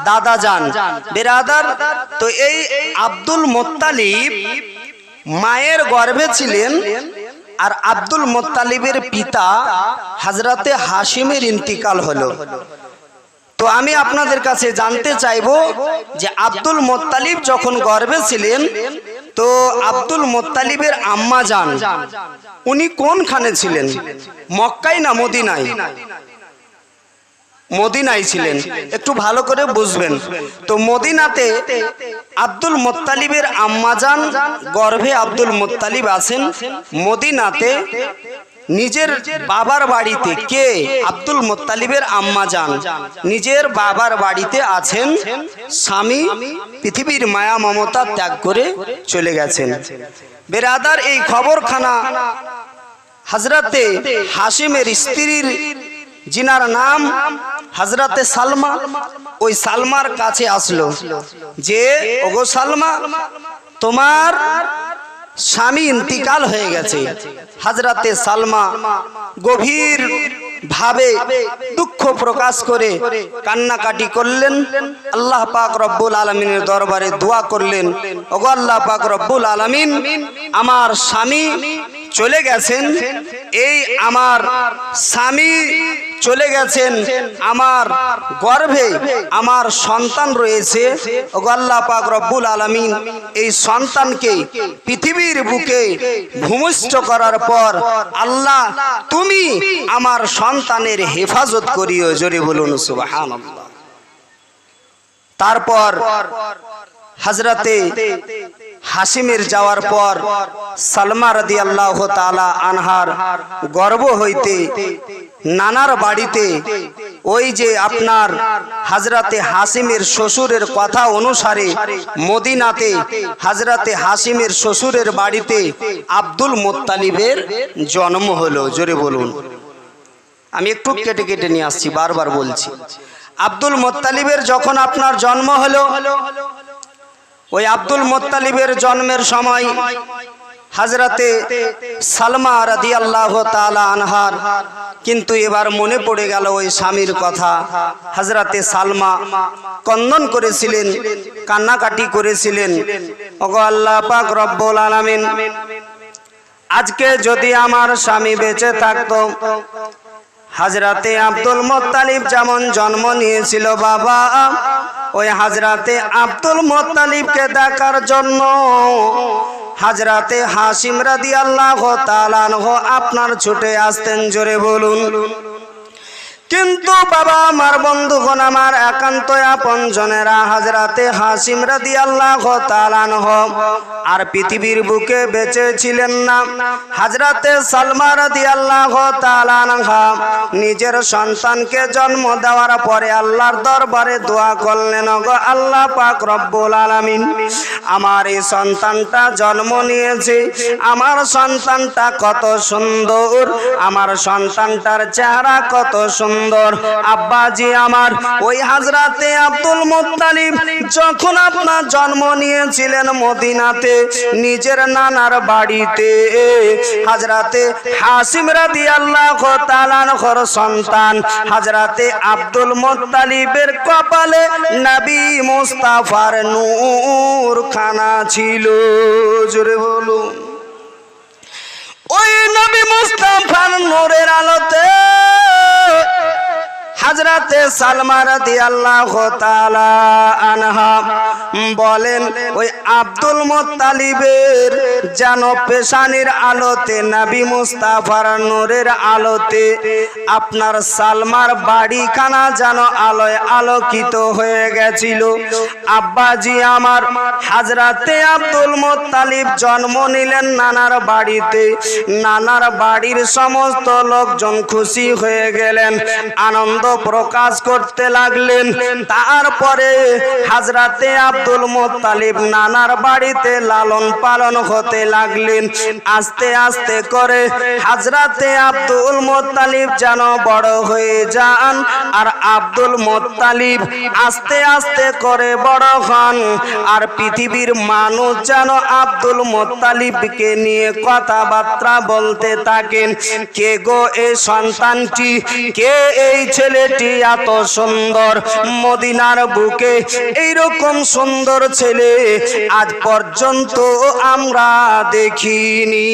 দাদা যান বিরাদার। তো এই আব্দুল মুত্তালিব মায়ের গর্ভে ছিলেন, আর আব্দুল মুত্তালিবের পিতা হযরতে হাশিমের ইন্তিকাল হলো। তো আমি আপনাদের কাছে জানতে চাইবো যে আব্দুল মুত্তালিব যখন গর্ভে ছিলেন, তো আব্দুল মুত্তালিবের আম্মা জান উনি কোনখানে ছিলেন? মক্কায় না মদিনায়? মদিনায় ছিলেন। একটু ভালো করে বুঝবেন। তো মদিনাতে আব্দুল মুত্তালিবের আম্মা জান গর্ভে আব্দুল মুত্তালিব আছেন মদিনাতে নিজের বাবার বাড়িতে। কে? আব্দুল মুত্তালিবের আম্মা জান নিজের বাবার বাড়িতে আছেন, স্বামী পৃথিবীর মায়া মমতা ত্যাগ করে চলে গেছেন। বেরাদার, এই খবরখানা হযরতে হাশিমের স্ত্রীর, যিনার নাম হযরতে সালমা, ওই সালমার কাছে আসলো যে ওগো সালমা, তোমার স্বামী ইন্তিকাল হয়ে গেছে। হযরতে সালমা গভীর ভাবে দুঃখ প্রকাশ করে কান্নাকাটি করলেন। আল্লাহ পাক রব্বুল আলামিনের দরবারে দোয়া করলেন, ওগো আল্লাহ পাক রব্বুল আলামিন, আমার স্বামী চলে গেছেন, এই আমার স্বামী চলে গেছেন, আমার গর্ভে আমার সন্তান রয়েছে। ওগো আল্লাহ পাক রব্বুল আলামিন, এই সন্তানকে পৃথিবীর বুকে ভূমিষ্ঠ করার পর আল্লাহ তুমি আমার সন্তানের হেফাজত করিও। জোরে বলুন সুবহানাল্লাহ। তারপর হযরতে হাশিমের যাওয়ার পর সালমা রাদিয়াল্লাহু তাআলা আনহার গর্ভ হইতে নানার বাড়িতে, ওই যে আপনার হযরতে হাশিমের শ্বশুরের কথা অনুসারে মদিনাতে হযরতে হাশিমের শ্বশুরের বাড়িতে আব্দুল মুত্তালিবের জন্ম হলো। জোরে বলুন। আমি একটু কেটে কেটে নিয়ে আসছি, বারবার বলছি। আব্দুল মুত্তালিবের যখন আপনার জন্ম হলো, ওই আব্দুল মুত্তালিবের জন্মের সময় হযরতে সালমা রাদিয়াল্লাহু তাআলা আনহার কিন্তু এবার মনে পড়ে গেল ওই স্বামীর কথা। হযরতে সালমা কন্দন করেছিলেন, কান্নাকাটি করেছিলেন, ওগো আল্লাহ পাক রব্বুল আলামিন, আজকে যদি আমার স্বামী বেঁচে থাকতো, হযরতে আব্দুল মুত্তালিব যেমন জন্ম নিয়েছিল বাবা, ওই হযরতে আব্দুল মুত্তালিবকে দেখার জন্য হযরতে হাশিম রাদিয়াল্লাহু তাআলা আনহু আপনার ছুটে আসতেন। জোরে বলুন। কিন্তু বাবা আমার, বন্ধুগণ আমার, একান্ত আপনজনেরা, হযরতে হাশিম রাদিয়াল্লাহু তাআলা আনহু আর পৃথিবীর বুকে বেঁচে ছিলেন না। হযরতে সালমা রাদিয়াল্লাহু তাআলা আনহা নিজের সন্তানকে জন্ম দেওয়ার পরে আল্লাহর দরবারে দোয়া করলেন, ওগো আল্লাহ পাক রব্বুল আলামিন, আমার এই সন্তানটা জন্ম নিয়েছে, আমার সন্তানটা কত সুন্দর, আমার সন্তানটার চেহারা কত সুন্দর। আব্বাজি আমার, ওই হযরতে আব্দুল মুত্তালিব যখন আপনার জন্ম নিয়েছিলেন মদিনাতে নিজের নানার বাড়িতে, হযরতে হাশিম রাদিয়াল্লাহু তাআলা আনহুর সন্তান হযরতে আব্দুল মুত্তালিবের কপালে নবী মুস্তাফার নূর খানা ছিল। জোরে বলুন। ওই নবী মুস্তাফার নূরের আলোতে হযরতে সালমা রাদিয়াল্লাহু তাআলা আনহা বলেন, ওই আব্দুল মুত্তালিবের যেন পেশানির আলোতে, নবী মুস্তাফার নূরের আলোতে আপনার সালমার বাড়িখানা যেন আলোয় আলোকিত হয়ে গেছিল। আব্বাজি আমার, হযরতে আব্দুল মুত্তালিব জন্ম নিলেন নানার বাড়িতে, নানার বাড়ির সমস্ত লোকজন খুশি হয়ে গেলেন, আনন্দ প্রকাশ করতে লাগলেন। তারপরে হযরতে আব্দুল মুত্তালিব নানার বাড়িতে লালন পালন হতে লাগলেন। আস্তে আস্তে করে হযরতে আব্দুল মুত্তালিব যেন বড় হয়ে যান, আর আব্দুল মুত্তালিব আস্তে আস্তে করে বড় বড় হন। আর পৃথিবীর মানুষ যেন আব্দুল মুত্তালিবকে নিয়ে কথাবার্তা বলতে থাকেন, কে গো এই সন্তানটি, কে এই ছেলেটি এত সুন্দর, মদিনার বুকে এইরকম সুন্দর ছেলে আজ পর্যন্ত আমরা দেখিনি।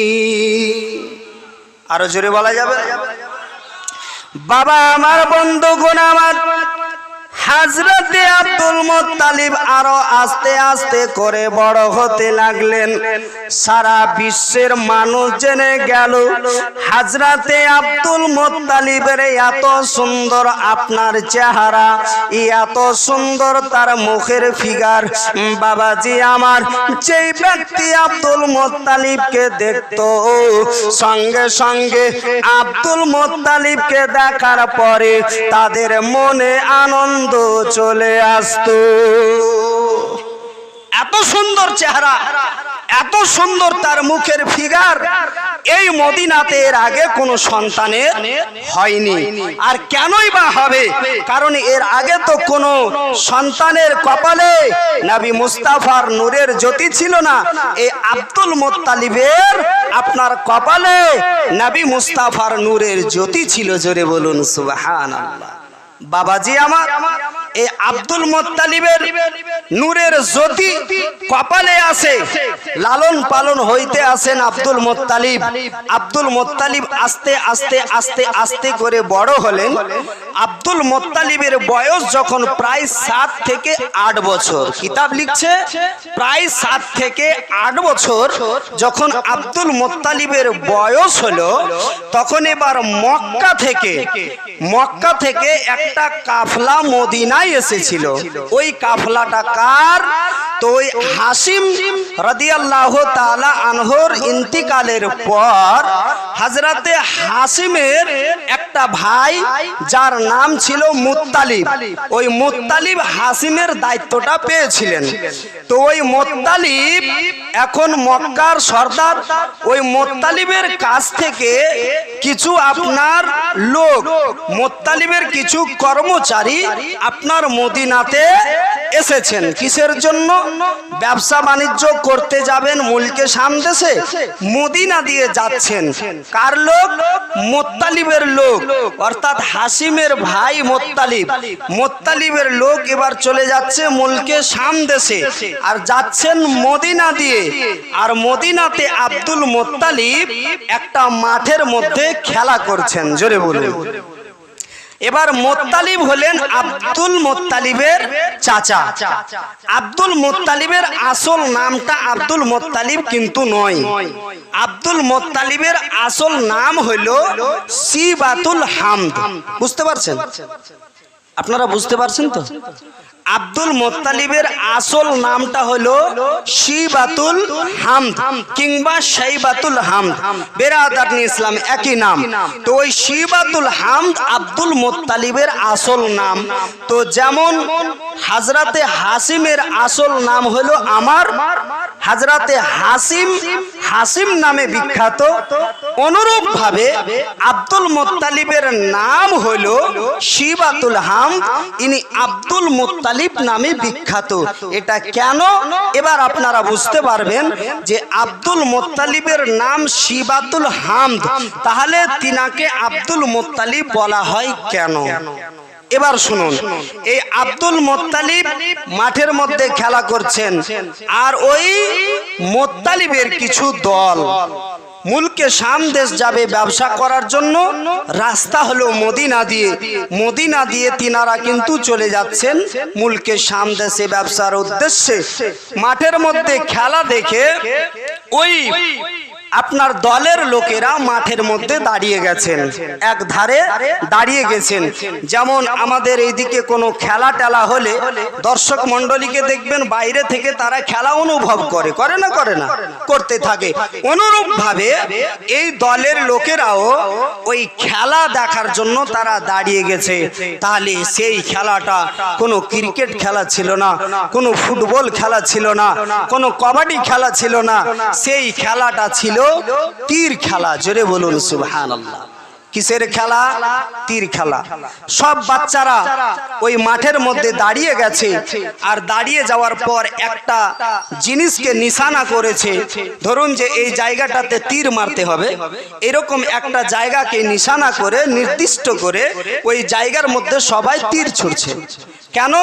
আরো জোরে বলা যাবে? বাবা আমার, বন্ধুগণ আমার, হযরতে আব্দুল মুত্তালিব আরো আস্তে আস্তে করে বড় হতে লাগলেন। সারা বিশ্বের মানুষ জেনে গেল হযরতে আব্দুল মুত্তালিবের এত সুন্দর আপনার চেহারা, এত সুন্দর তার মুখের ফিগার। বাবাজি আমার, যেই ব্যক্তি আব্দুল মুত্তালিবকে দেখতো, সঙ্গে সঙ্গে আব্দুল মুত্তালিবকে দেখার পরে তাদের মনে আনন্দ চলে আসতো। এত সুন্দর চেহারা, এত সুন্দর তার মুখের ফিগার, এই মদিনাতে এর আগে কোনো সন্তানের হয়নি। আর কেনই বা হবে? কারণ এর আগে তো কোনো সন্তানের কপালে নবী মুস্তাফার নূরের জ্যোতি ছিল না। এই আব্দুল মুত্তালিবের আপনার কপালে নবী মুস্তাফার নূরের জ্যোতি ছিল। জোরে বলুন সুবহানাল্লাহ। বাবাজি আমার, এই আব্দুল মুত্তালিবের নূরের জ্যোতি কপালে আছে, লালন পালন হইতে আছেন আব্দুল মুত্তালিব। আব্দুল মুত্তালিব আস্তে আস্তে আস্তে আস্তে করে বড় হলেন। আব্দুল মুত্তালিবের বয়স যখন প্রায় 7 থেকে 8 বছর, কিতাব লিখছে প্রায় 7 থেকে 8 বছর যখন আব্দুল মুত্তালিবের বয়স হলো, তখন এবার মক্কা থেকে একটা কাফলা মদিনায় এসেছিল। ওই কাফলাটা কার? তো ওই হাসিম রাদিয়াল্লাহু তাআলা আনহুর ইন্তিকালের পর হযরতে হাসিমের একটা ভাই যার নাম ছিল মুত্তালিব, ওই মুত্তালিব হাসিমের দায়িত্বটা পেয়েছিলেন। তো ওই মুত্তালিব এখন মক্কার সর্দার। ওই মুত্তালিবের কাছ থেকে কিছু আপনার লোক, মুত্তালিবের কিছু কর্মচারী আপনার মদিনাতে এসেছেন। কিসের জন্য? ব্যবসা বাণিজ্য করতে যাবেন মুলকে শাম দেশে, মদিনা দিয়ে যাচ্ছেন। কার লোক? মুত্তালিবের লোক, অর্থাৎ হাসিমের ভাই মুত্তালিবের লোক এবার চলে যাচ্ছে মুলকে শাম দেশে, আর যাচ্ছেন মদিনা দিয়ে। আর মদিনাতে আব্দুল মুত্তালিব একটা মাঠের মধ্যে খেলা করছেন। জোরে বলুন। এবার মুত্তালিব হলেন আব্দুল মুত্তালিবের চাচা। আব্দুল মুত্তালিবের আসল নামটা আব্দুল মুত্তালিব কিন্তু নয়। আব্দুল মুত্তালিবের আসল নাম হলো সিবাতুল হামদ। বুঝতে পারছেন? আপনারা বুঝতে পারছেন তো? আব্দুল মুত্তালিবের আসল নামটা হলো শিবাতুল হামদ কিংবা শাইবাতুল হামদ, বেরাদারনি ইসলাম একই নাম। তো ওই শিবাতুল হামদ আব্দুল মুত্তালিবের আসল নাম। তো যেমন হযরতে হাসিমের আসল নাম হলো আমার হযরতে হাসিম নামে বিখ্যাত, অনুরূপ ভাবে আব্দুল মুত্তালিবের নাম হলো শিবাতুল হামদ, ইনি আব্দুল মুত্তালিব নামে বিখ্যাত। এটা কেন? এবার আপনারা বুঝতে পারবেন যে আব্দুল মুত্তালিবের নাম শিবাতুল হামদ, তাহলে তিনাকে আব্দুল মুত্তালিব বলা হয় কেন? এবার শুনুন, এই আব্দুল মুত্তালিব মাঠের মধ্যে খেলা করছেন, আর ওই মুত্তালিবের কিছু দল মুলকে শাম দেশ যাবে ব্যবসা করার জন্য। রাস্তা হলো মদিনা দিয়ে তিনারা কিন্তু চলে যাচ্ছেন মুলকে শাম দেশে ব্যবসার উদ্দেশ্যে। মাঠের মধ্যে খেলা দেখে ওই আপনার দলের লোকেরা মাঠের মধ্যে দাঁড়িয়ে গেছেন, এক ধারে দাঁড়িয়ে গেছেন। যেমন আমাদের এইদিকে কোনো খেলা টেলা হলে দর্শক মন্ডলীকে দেখবেন বাইরে থেকে তারা খেলা অনুভব করে না করতে থাকে। অনুরূপ ভাবে এই দলের লোকেরাও ওই খেলা দেখার জন্য তারা দাঁড়িয়ে গেছে। তাহলে সেই খেলাটা কোনো ক্রিকেট খেলা ছিল না, কোনো ফুটবল খেলা ছিল না, কোনো কবাডি খেলা ছিল না, সেই খেলাটা ছিল তীর খেলা। জোরে বলুন সুবহানাল্লাহ। কিসের খেলা? তীর খেলা। সব বাচ্চারা ওই মাঠের মধ্যে দাঁড়িয়ে গেছে, আর দাঁড়িয়ে যাওয়ার পর একটা জিনিসকে নিশানা করেছে। ধরুন যে এই জায়গাটাতে তীর মারতে হবে, এরকম একটা জায়গাকে নিশানা করে নির্দিষ্ট করে ওই জায়গার মধ্যে সবাই তীর ছুড়ছে। কেন?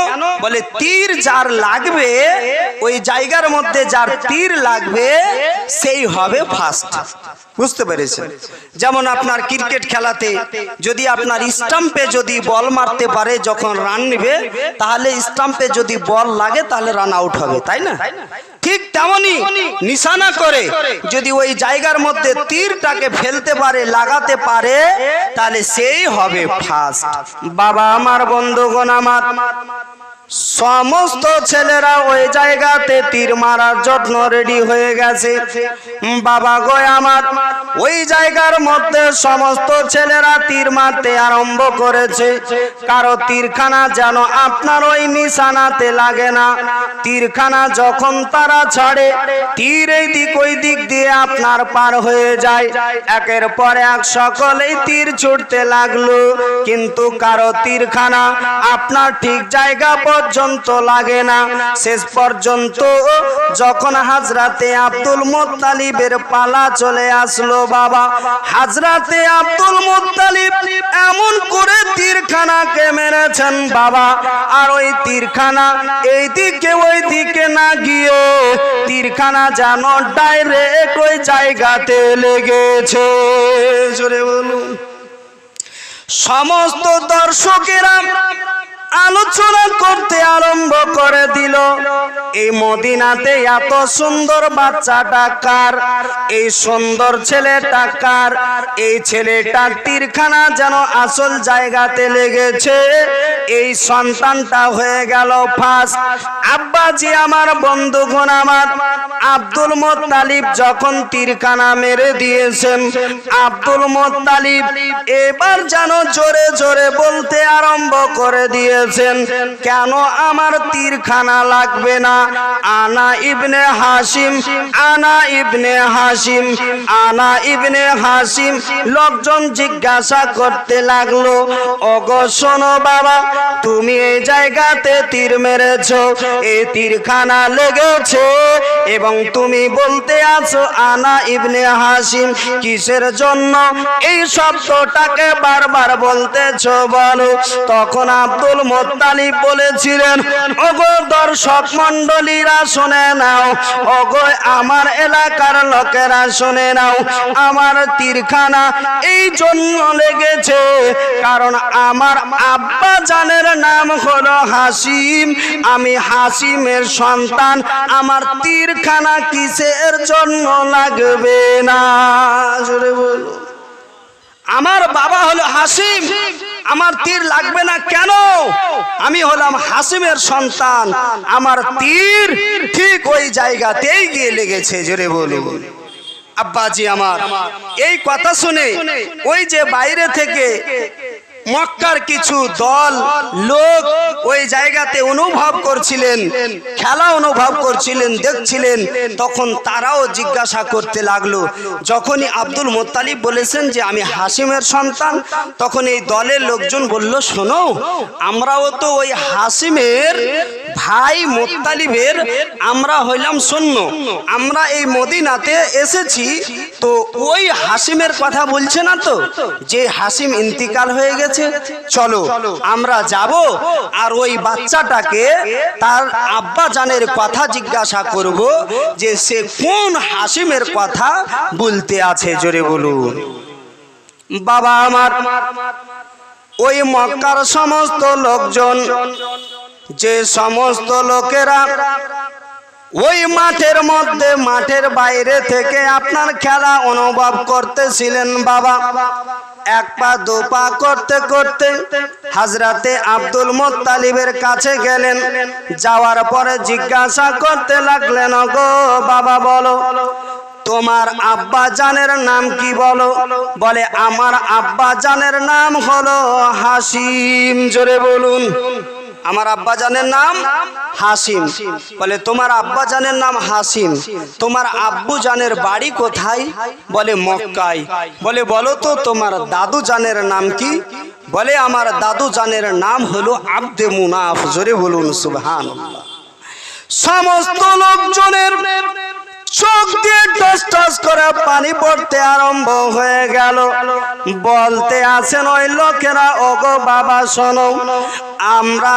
বলে তীর যার লাগবে, ওই জায়গার মধ্যে যার তীর লাগবে সেই হবে ফার্স্ট। বুঝতে পেরেছেন? যেমন আপনার ক্রিকেট খেলাতে যদি আপনার স্টাম্পে যদি বল মারতে পারে, যখন রান নেবে তাহলে স্টাম্পে যদি বল লাগে তাহলে রান আউট হবে, তাই না? ঠিক তেমনি নিশানা করে যদি ওই জায়গার মধ্যে তীরটাকে ফেলতে পারে, লাগাতে পারে, তাহলে সেই হবে ফার্স্ট। বাবা আমার, বন্ধুগণ আমার, সমস্ত ছেলেরা ওই জায়গাতে তীর মারার জন্য রেডি হয়ে গেছে। বাবা গো আমার, ওই জায়গার মধ্যে সমস্ত ছেলেরা তীর মারতে আরম্ভ করেছে। কারো তীরখানা যেন আপনার ওই নিশানাতে লাগে না। তীরখানা যখন তারা ছাড়ে, তীর এই দিক ওই দিক দিয়ে আপনার পার হয়ে যায়। একের পর এক সকলেই তীর ছুটতে লাগলো, কিন্তু কারো তীরখানা আপনার ঠিক জায়গা পর্যন্ত লাগে না। শেষ পর্যন্ত যখন হাজরাতে আব্দুল মুত্তালিবের পালা চলে আসলো, বাবা হাজরাতে আব্দুল মুত্তালিব এমন করে তীরখানাকে মেরেছেন বাবা, আর ওই তীরখানা এই দিকে ওই দিকে না গিয়ে তীরখানা যেন ডাইরেক্ট ওই জায়গাতে লেগেছে। জোরে বলুন। সমস্ত দর্শকেরা আলোচনা করতে আরম্ভ করে দিল, এই মদিনাতে এত সুন্দর বাচ্চাটা কার? এই সুন্দর ছেলেটা কার? এই ছেলেটার তীরখানা যেন আসল জায়গাতে লেগেছে, এই সন্তানটা হয়ে গেল ফার্স্ট। আব্বাজি আমার, বন্ধুগণ আমার, আব্দুল মুত্তালিব যখন তীরখানা মেরে দিয়েছেন, আব্দুল মুত্তালিব এবার যেন জোরে জোরে বলতে আরম্ভ করে দিয়ে, কেন আমার তীরখানা লাগবে না? আনা ইবনে হাশিম, আনা ইবনে হাশিম, আনা ইবনে হাশিম। লোকজন জিজ্ঞাসা করতে লাগলো, ওগো শোনো বাবা, তুমি এই জায়গাতে তীর মেরেছো, এই তীরখানা লেগেছে, এবং তুমি বলতে আছো আনা ইবনে হাশিম, কিসের জন্য এই শব্দটাকে বারবার বলতেছো বলো? তখন আব্দুল মুত্তালিব বলেছিলেন, ওগো দর্শক মণ্ডলীরা শুনে নাও, ওগো আমার এলাকার লোকেরা শুনে নাও, আমার তীরখানা এই জন্য লেগেছে কারণ আমার আব্বা জানের নাম হলো হাসিম, আমি হাসিমের সন্তান, আমার তীরখানা কিসের জন্য লাগবে না? জোরে বলো। আমার বাবা হলো হাসিম, আমার তীর লাগবে না কেন? আমি হলাম হাসিমের সন্তান, আমার তীর ঠিক ওই জায়গাতেই গিয়ে লেগেছে। জোরে বলুন। আব্বাজি আমার এই কথা শুনে ওই যে বাইরে থেকে মক্কার কিছু দল লোক ওই জায়গাতে অনুভব করছিলেন, খেলা অনুভব করছিলেন, দেখছিলেন, তখন তারাও জিজ্ঞাসা করতে লাগলো। যখনই আব্দুল মুত্তালিব বলেছেন যে আমি হাসিমের সন্তান, তখন এই দলের লোকজন বলল, শোনো, আমরাও তো ওই হাসিমের ভাই মুত্তালিবের আমরা হইলাম সৈন্য, আমরা এই মদিনাতে এসেছি, তো ওই হাসিমের কথা বলছে না তো, যে হাসিম ইন্তিকাল হয়ে গেছে, চলো আমরা যাব আর ওই বাচ্চাটাকে তার আব্বা জানের কথা জিজ্ঞাসা করব যে সে কোন হাসিমের কথা বলতে আছে। জোরে বলুন। বাবা আমার, ওই মক্কার সমস্ত লোকজন, যে সমস্ত লোকেরা ওই মাঠের মধ্যে মাঠের বাইরে থেকে আপনার খেলা অনুভব করতেছিলেন, বাবা এক পা দু পা করতে করতে হাজরাতে আব্দুল মুত্তালিবের কাছে গেলেন। যাওয়ার পরে জিজ্ঞাসা করতে লাগলেন, গো বাবা বলো তোমার আব্বা জানের নাম কি? বলো। বলে আমার আব্বা জানের নাম হলো হাসিম। জোরে বলুন। আমার আব্বাজানের নাম হাসিম। বলে তোমার আব্বাজানের নাম হাসিম, তোমার আব্বু জানের বাড়ি কোথায়? বলে মক্কায়। বলে বলো তো তোমার দাদু জানের নাম কি? বলে আমার দাদু জানের নাম হলো আব্দে মুনাফ। জোরে বলুন সুবহানাল্লাহ। সমস্ত লোকজনের চোখ দিয়ে টস টস করে পানি পড়তে আরম্ভ হয়ে গেল। বলতে আছেন ওই লোকেরা, ওগো বাবা শোনো, আমরা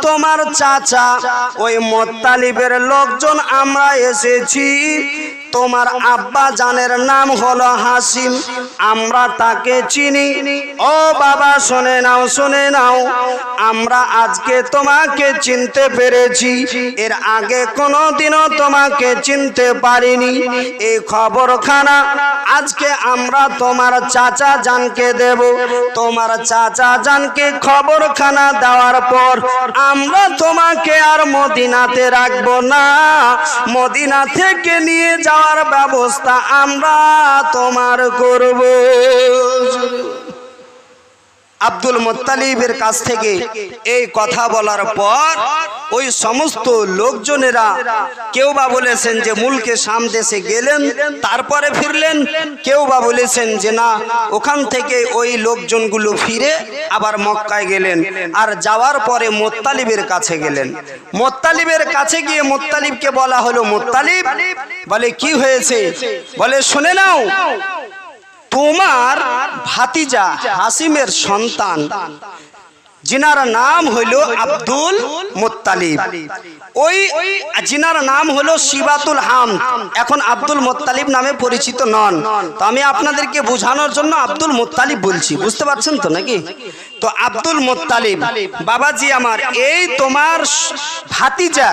তোমার চাচা ওই মুত্তালিবের লোকজন আমরা এসেছি। তোমার আব্বা জানের নাম হলো হাসিম, আমরা তাকে চিনি। ও বাবা শুনে নাও, শুনে নাও, আমরা আজকে তোমাকে চিনতে পেরেছি, এর আগে কোনোদিনও তোমাকে চিনতে পারিনি। এই খবরখানা আজকে আমরা তোমার চাচা জানকে দেব। তোমার চাচা জানকে খবরখানা দেওয়ার পর আমরা তোমাকে আর মদিনাতে রাখবো না, মদিনা থেকে নিয়ে যাওয়ার ব্যবস্থা আমরা তোমার করব। আব্দুল মুত্তালিবের কাছ থেকে এই কথা বলার পর ওই সমস্ত লোকজনেরা কেউ বা বলেছেন যে মুলকে শাম দেশে গেলেন তারপরে ফিরলেন, কেউ বা বলেছেন যে না ওখান থেকে ওই লোকজনগুলো ফিরে আবার মক্কায় গেলেন। আর যাওয়ার পরে মুত্তালিবের কাছে গেলেন। মুত্তালিবের কাছে গিয়ে মুত্তালিবকে বলা হলো, মুত্তালিব, বলে কি হয়েছে? বলে শুনে নাও, তোমার ভাতিজা হাসিমের সন্তান जिनार नाम हलो आब्दुल मुत्तालिब ওই जिनार नाम हलो শিবাতুল হামদ এখন আব্দুল মুত্তালিব নামে পরিচিত নন। তো আমি আপনাদেরকে বোঝানোর জন্য আব্দুল মুত্তালিব বলছি, বুঝতে পারছেন তো নাকি? তো আব্দুল মুত্তালিব বাবাজি আমার এই তোমার ভাতিজা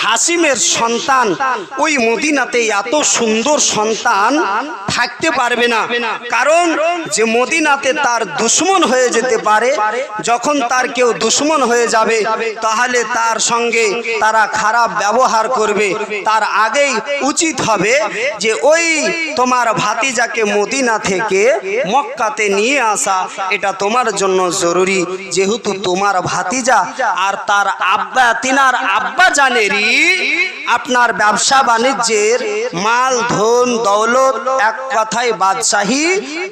হাসিমের সন্তান ওই মদিনাতে এত সুন্দর সন্তান থাকতে পারবে না, কারণ যে মদিনাতে তার দুশমন হয়ে যেতে পারে, যখন তার কেউ দুশমন হয়ে যাবে তাহলে তার সঙ্গে তারা খারাপ ব্যবহার করবে। তার আগেই উচিত হবে যে ওই তোমার ভাতিজাকে মদিনা থেকে মক্কাতে নিয়ে আসা, এটা তোমার জন্য জরুরি, যেহেতু তোমার ভাতিজা আর তার আব্বা তিনার আব্বা জানেরই আপনার ব্যবসা বাণিজ্যের মাল ধন দৌলত এক কথায় বাদশাহী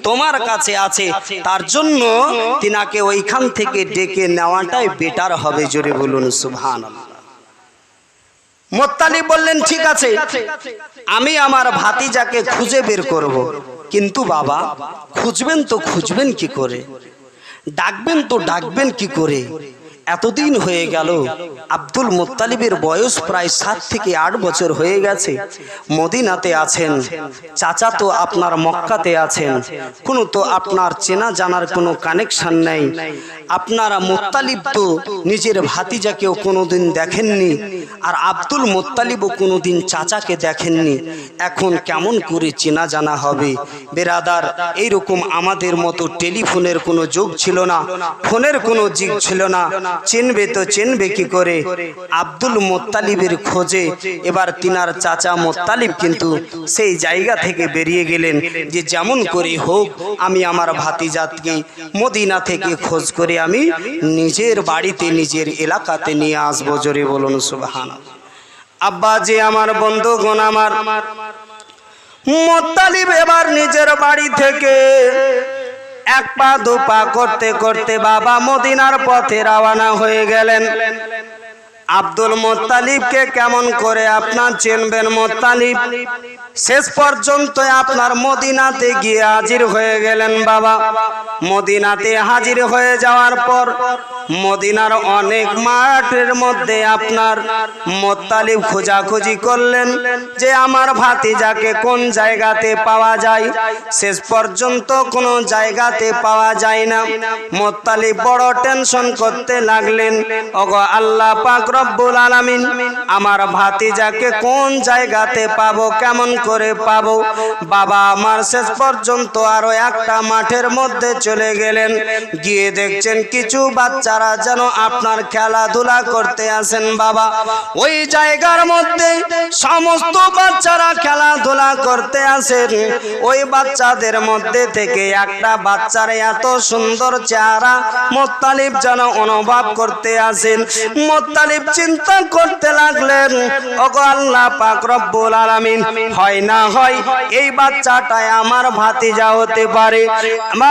তোমার কাছে আছে, তার জন্য তিনাকে ওইখান থেকে ডেকে নেওয়াটাই বেটার হবে। জোরে বলুন সুবহানাল্লাহ। মুত্তালিব বললেন ঠিক আছে, আমি আমার ভাতিজাকে খুঁজে বের করব, কিন্তু বাবা খুঁজবেন তো খুঁজবেন কি করে, ডাকবেন তো ডাকবেন কি করে? এতদিন হয়ে গেল, আব্দুল মুত্তালিবের বয়স প্রায় 7 থেকে 8 বছর হয়ে গেছে, মদিনাতে আছেন, চাচা তো আপনার মক্কাতে আছেন, কোনো তো আপনার চেনা জানার কোনো কানেকশন নেই। আপনারা মুত্তালিব তো নিজের ভাতিজাকেও কোনোদিন দেখেননি, আর আব্দুল মুত্তালিবও কোনোদিন চাচাকে দেখেননি, এখন কেমন করে চেনা জানা হবে? বেরাদার, এইরকম আমাদের মতো টেলিফোনের কোনো যুগ ছিল না, ফোনের কোনো যুগ ছিল না, চিনবে তো চিনবে কি করে? আব্দুল মুত্তালিবের খোঁজে এবার তিনার চাচা মুত্তালিব কিন্তু সেই জায়গা থেকে বেরিয়ে গেলেন যে যেমন করে হোক আমি আমার ভাতিজাতকে মদিনা থেকে খোঁজ করে আমি নিজের বাড়িতে নিজের এলাকাতে নিয়ে আসবো। জোরে বলুন সুবহানাল্লাহ। আব্বা যে আমার বন্ধুগণ, আমার মুত্তালিব এবার নিজের বাড়ি থেকে এক পা দু পা করতে করতে বাবা মদিনার পথে রওনা হয়ে গেলেন। আব্দুল মুত্তালিবকে কেমন করে আপনার চিনবেন? মুত্তালিব শেষ পর্যন্ত আপনার মদিনাতে গিয়ে হাজির হয়ে গেলেন। বাবা মদিনাতে হাজির হয়ে যাওয়ার পর মদিনার অনেক মাঠের মধ্যে আপনার মুত্তালিব খোঁজাখুঁজি করলেন যে আমার ভাতিজাকে কোন জায়গাতে পাওয়া যায়। শেষ পর্যন্ত কোনো জায়গাতে পাওয়া যায় না। মুত্তালিব বড় টেনশন করতে লাগলেন, ওগো আল্লাহ পাক রব্বুল আলামিন আমার ভাতিজাকে কোন জায়গাতে পাবো, কেমন করে পাবো। বাবা আমার শেষ পর্যন্ত আরো একটা মাঠের মধ্যে চলে গেলেন, গিয়ে দেখছেন কিছু বাচ্চারা যেন আপনার খেলাধুলা করতে আসেন। বাবা ওই জায়গার মধ্যে সমস্ত বাচ্চারা খেলাধুলা করতে আসেন। ওই বাচ্চাদের মধ্যে থেকে একটা বাচ্চার এত সুন্দর চেহারা মুত্তালিব যেন অনুভব করতে আসেন। মুত্তালিব চিন্তা করতে লাগলেন, ওগো আল্লাহ পাক রব্বুল আলামিন, হয় না হয় এই বাচ্চাটাই আমার ভাতিজা হতে পারে।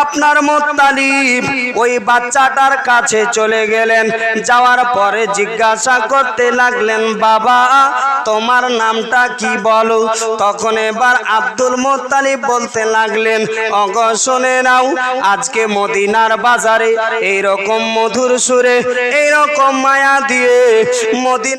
আপনার মুত্তালিব ওই বাচ্চাটার কাছে চলে গেলেন, যাওয়ার পরে জিজ্ঞাসা করতে লাগলেন, বাবা তোমার নামটা কি বলো। তখন এবার আব্দুল মুত্তালিব বলতে লাগলেন, ওগো শুনে নাও, আজকে মদিনার বাজারে এইরকম মধুর সুরে এইরকম মায়া দিয়ে মদিনা